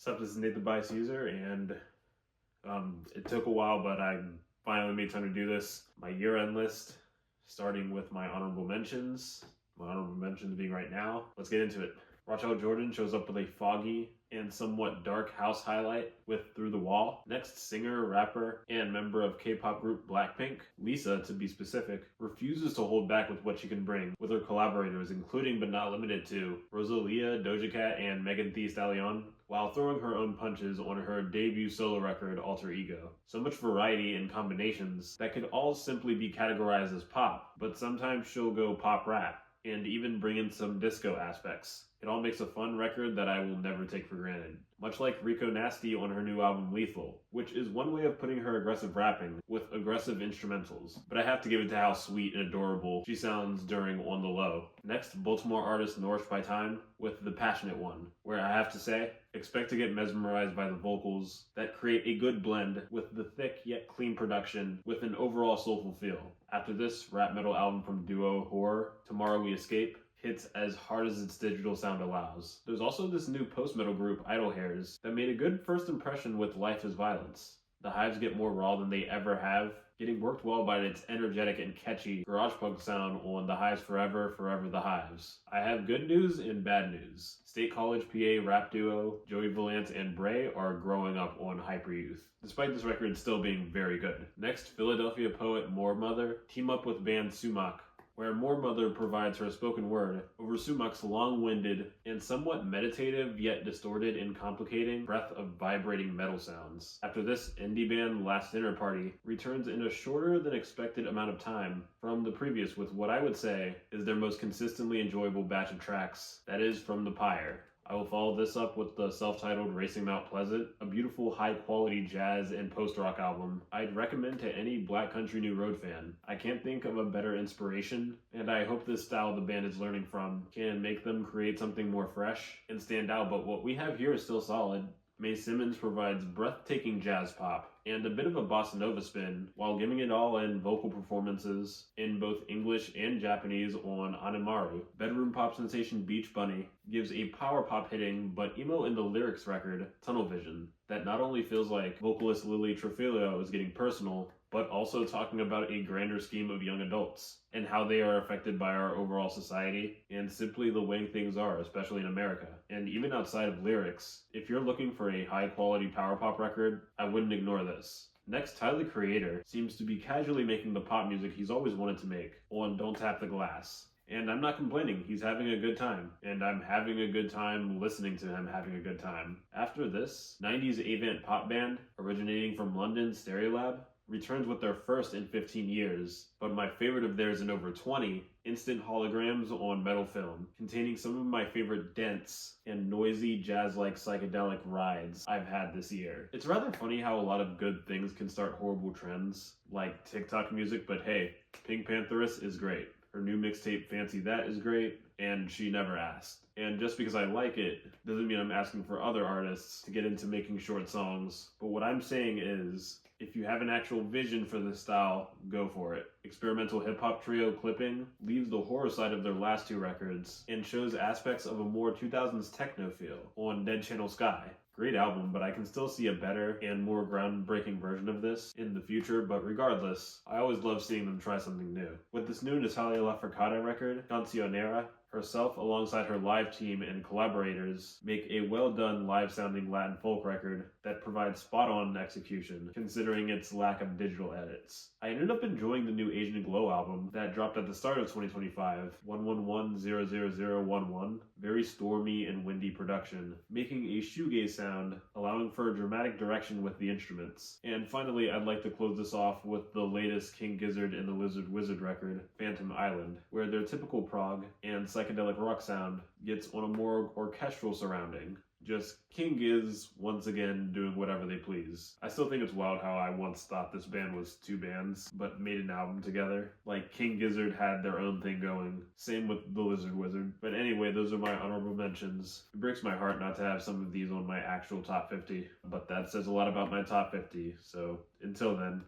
What's up, this is Nate the Bias User, and it took a while, but I finally made time to do this. My year-end list, starting with my honorable mentions. My honorable mentions being right now. Let's get into it. Rochelle Jordan shows up with a foggy and somewhat dark house highlight with Through the Wall. Next, singer, rapper, and member of K-pop group Blackpink, Lisa to be specific, refuses to hold back with what she can bring with her collaborators, including but not limited to Rosalia, Doja Cat, and Megan Thee Stallion, while throwing her own punches on her debut solo record, Alter Ego. So much variety in combinations that could all simply be categorized as pop, but sometimes she'll go pop rap, and even bring in some disco aspects. It all makes a fun record that I will never take for granted. Much like Rico Nasty on her new album Lethal, which is one way of putting her aggressive rapping with aggressive instrumentals. But I have to give it to how sweet and adorable she sounds during On the Low. Next, Baltimore artist Nourished by Time with The Passionate One, where I have to say, expect to get mesmerized by the vocals that create a good blend with the thick yet clean production with an overall soulful feel. After this, rap metal album from duo Ho99o9-Tomorrow We Escape hits as hard as its digital sound allows. There's also this new post-metal group, Heirs, that made a good first impression with Life is Violence. The Hives get more raw than they ever have, getting worked well by its energetic and catchy garage punk sound on The Hives Forever, Forever the Hives. I have good news and bad news. State College PA rap duo Joey Valence and Brae are growing up on Hyper-Youth, despite this record still being very good. Next, Philadelphia poet Moor team up with band Sumac, where Moor provides her spoken word over Sumac's long-winded and somewhat meditative yet distorted and complicating breath of vibrating metal sounds. After this, indie band Last Dinner Party returns in a shorter than expected amount of time from the previous with what I would say is their most consistently enjoyable batch of tracks, that is from the Pyre. I will follow this up with the self-titled Racing Mount Pleasant, a beautiful high-quality jazz and post-rock album I'd recommend to any Black Country New Road fan. I can't think of a better inspiration, and I hope this style the band is learning from can make them create something more fresh and stand out, but what we have here is still solid. Mei Semones provides breathtaking jazz pop and a bit of a bossa nova spin while giving it all in vocal performances in both English and Japanese on Animaru. Bedroom pop sensation Beach Bunny gives a power pop hitting but emo in the lyrics record Tunnel Vision that not only feels like vocalist Lily Trafilio is getting personal, but also talking about a grander scheme of young adults and how they are affected by our overall society and simply the way things are, especially in America. And even outside of lyrics, if you're looking for a high-quality power pop record, I wouldn't ignore this. Next, Tyler, the Creator, seems to be casually making the pop music he's always wanted to make on Don't Tap the Glass. And I'm not complaining, he's having a good time. And I'm having a good time listening to him having a good time. After this, 90s Avant pop band, originating from London, Stereolab, returns with their first in 15 years, but my favorite of theirs in over 20, Instant Holograms on metal film, containing some of my favorite dense and noisy jazz-like psychedelic rides I've had this year. It's rather funny how a lot of good things can start horrible trends, like TikTok music, but hey, PinkPantheress is great. Her new mixtape Fancy That is great, and she never asked. And just because I like it doesn't mean I'm asking for other artists to get into making short songs. But what I'm saying is, if you have an actual vision for this style, go for it. Experimental hip-hop trio Clipping leaves the horror side of their last two records and shows aspects of a more 2000s techno feel on Dead Channel Sky. Great album, but I can still see a better and more groundbreaking version of this in the future, but regardless, I always love seeing them try something new. With this new Natalia Lafourcade record, Cancionera, herself alongside her live team and collaborators make a well-done live-sounding Latin folk record that provides spot-on execution, considering its lack of digital edits. I ended up enjoying the new Asian Glow album that dropped at the start of 2025, 111-00011, very stormy and windy production, making a shoegaze sound, allowing for a dramatic direction with the instruments. And finally, I'd like to close this off with the latest King Gizzard and the Lizard Wizard record, Phantom Island, where their typical prog and psychedelic rock sound gets on a more orchestral surrounding. Just King Giz once again doing whatever they please. I still think it's wild how I once thought this band was two bands, but made an album together. Like King Gizzard had their own thing going. Same with the Lizard Wizard. But anyway, those are my honorable mentions. It breaks my heart not to have some of these on my actual top 50, but that says a lot about my top 50. So until then,